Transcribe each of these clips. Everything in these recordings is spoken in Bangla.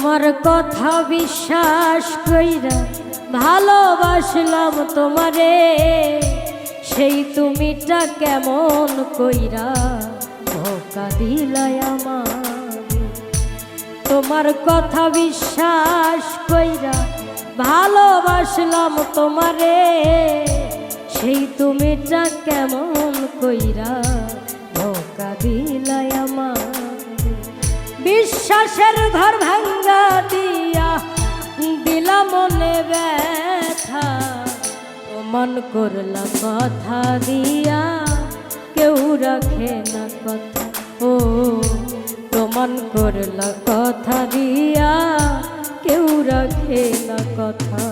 তোমার কথা বিশ্বাস কইরা ভালোবাসলাম তোমারে, সেই তুমিটা কেমন কইরা ধোঁকা দিলাই আমারে। তোমার কথা বিশ্বাস কইরা ভালোবাসলাম তোমারে, সেই তুমিটা কেমন কইরা ধোঁকা দিলাই আমারে। বিশ্বাসের ঘর ভাঙ্গা দিয়া দিলা মনে ব্যথা, মন করলা কথা দিয়া কেউ রাখে না কথা। ও প্রমাণ করলা কথা দিয়া কেউ রাখে না কথা।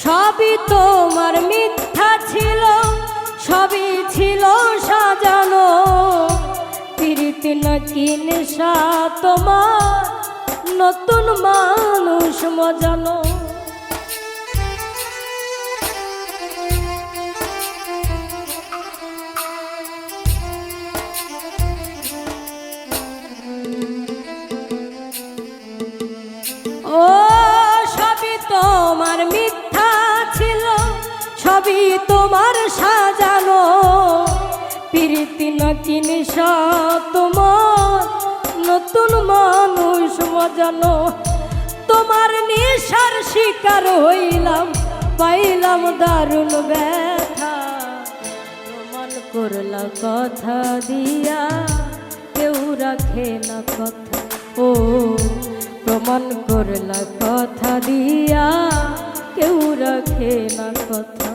সবই তোমার মিথ্যা ছিল, সবই ছিল সাজানো, প্রীতি নাকি নেশা তোমার নতুন মানুষ মজানো। ও সবই তোমার মিথ্যা ছিল, সবই তোমার সাজানো, প্রীতি নাকি নেশা তোমার নতুন মানুষ মজানো। তোমার নেশার শিকার হইলাম, পাইলাম দারুণ ব্যথা, প্রমাণ করলা কথা দিয়া কেউ রাখে না কথা। ও প্রমাণ করলা কথা দিয়া কেউ রাখে না কথা।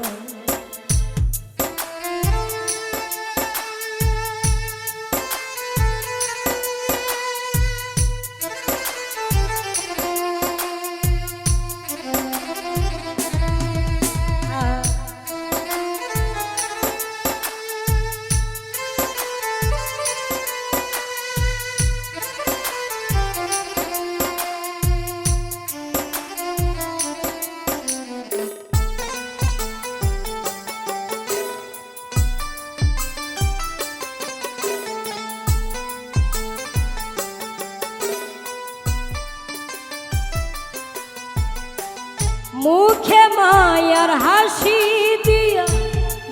মুখে মায়ার হাসি দিয়া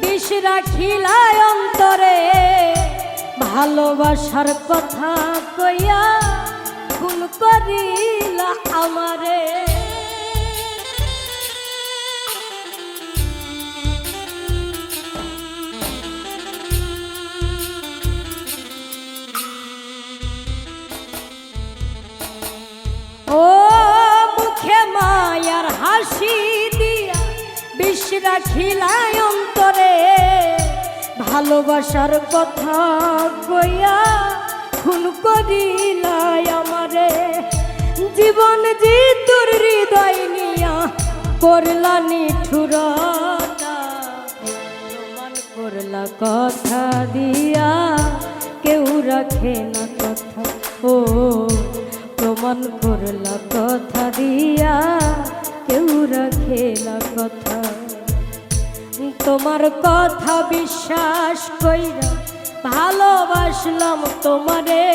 বিষ রাখিলাই অন্তরে, ভালোবাসার কথা কইয়া খুন করিলা আমারে। ও মুখে মায়ার হাসি দিয়া বিষ রাখিলাই অন্তরে, ভালোবাসার কথা কইয়া খুন করিলাই আমারে। জীবন যে তোর হৃদয় নিয়া করলা নিঠুরতা, প্রমাণ করলা কথা দিয়া কেউ রাখে না কথা। ও প্রমাণ করলা কথা দিয়া কেউ রাখে না কথা। তোমার কথা বিশ্বাস কইরা ভালোবাসলাম তোমারে,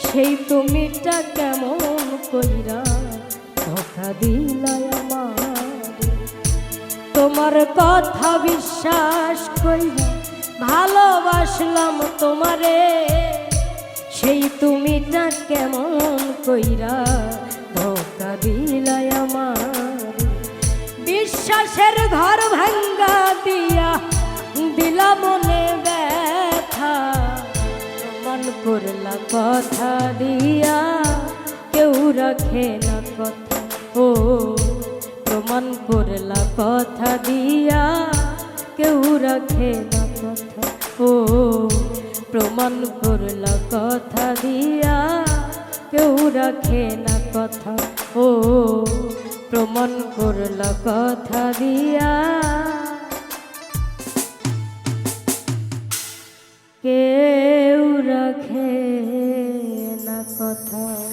সেই তুমিটা কেমন কইরা ধোঁকা দিলাই আমারে। তোমার কথা বিশ্বাস কইরা ভালোবাসলাম তোমারে, সেই তুমিটা কেমন কইরা ধোঁকা দিলাই আমারে। বিশ্বাসের ঘর ভাঙ্গা দিয়া দিলা মনে ব্যথা, মন করলা কথা দিয়া রাখে না কথা। ও প্রমাণ করলা কথা দিয়া, কেউ রাখে না কথা। ও প্রমাণ করলা কথা দিয়া, কেউ রাখে না কথা। ও প্রমাণ করলা কথা দিয়া, কেউ রাখে না কথা।